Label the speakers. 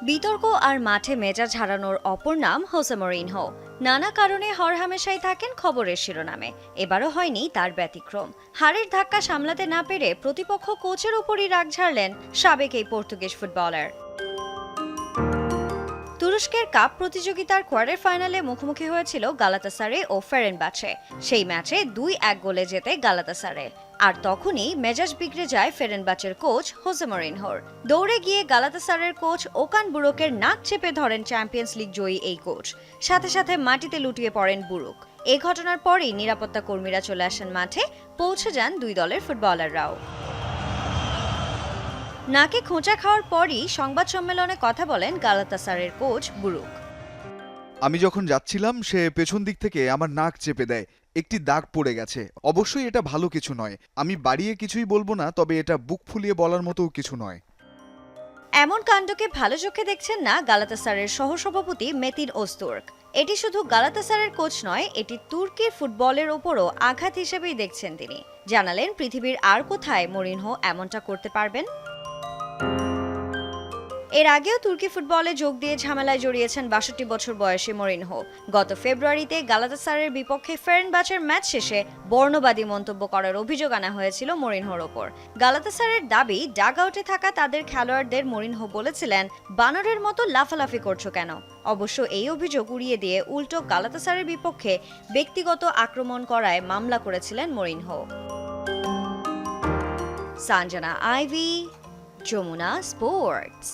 Speaker 1: বিতর্ক আর মাঠে মেজাজ হারানোর অপর নাম হোসে মরিনহো। নানা কারণে হরহামেশাই থাকেন খবরের শিরোনামে। এবারও হয়নি তার ব্যতিক্রম। হারের ধাক্কা সামলাতে না পেরে প্রতিপক্ষ কোচের উপরই রাগ ঝাড়লেন সাবেক এই পর্তুগিজ ফুটবলার। তুরস্কের কাপ প্রতিযোগিতার কোয়ার্টার ফাইনালে মুখোমুখি হয়েছিল গালাতাসারে ও ফেরেনবাচে। সেই ম্যাচে 2-1 গোলে জেতে গালাতাসারে। আর তখনই মেজাজ বিগড়ে যায় ফেরেনবাচের কোচ হোসে মরিনহোর। দৌড়ে গিয়ে গালাতাসারের কোচ ওকান বুরুকের নাক চেপে ধরেন চ্যাম্পিয়ন্স লিগ জয়ী এই কোচ। সাথে সাথে মাটিতে লুটিয়ে পড়েন বুরুক। এই ঘটনার পরেই নিরাপত্তা কর্মীরা চলে আসেন মাঠে। পৌঁছে যান দুই দলের ফুটবলাররাও। নাকে খোঁচা খাওয়ার পরই সংবাদ সম্মেলনে কথা বলেন গালাতাসারের কোচ বুরুক।
Speaker 2: আমি যখন যাচ্ছিলাম সে পেছন দিক থেকে আমার নাক চেপে দেয়। একটি দাগ পড়ে গেছে। অবশ্যই এটা ভালো কিছু নয়। আমি বাড়িয়ে কিছুই বলবো না, তবে এটা বুক ফুলিয়ে বলার মতো কিছু নয়।
Speaker 1: এমন কাণ্ডকে ভালো চোখে দেখছেন না গালাতাসারের সহসভাপতি মেতিন ওজতুর্ক। এটি শুধু গালাতাসারের কোচ নয়, এটি তুর্কির ফুটবলের ওপরও আঘাত হিসেবেই দেখছেন তিনি। জানালেন পৃথিবীর আর কোথায় মরিনহো এমনটা করতে পারবেন। এর আগেও তুর্কি ফুটবলে যোগ দিয়ে ঝামেলায় জড়িয়েছেন 62 বছর বয়সী মরিনহো। গত ফেব্রুয়ারিতে গালাতাসারের বিপক্ষে ফেরেনবাচের ম্যাচ শেষে বর্ণবাদী মন্তব্য করার অভিযোগ আনা হয়েছিল মরিনহোর ওপর। গালাতাসারের দাবি, ডাগ আউটে থাকা তাদের খেলোয়াড়দের মরিনহো বলেছিলেন, বানরের মতো লাফালাফি করছো কেন। অবশ্য এই অভিযোগ উড়িয়ে দিয়ে উল্টো গালাতাসারের বিপক্ষে ব্যক্তিগত আক্রমণ করায় মামলা করেছিলেন Mourinho. Sanjana Ivy, Jamuna sports.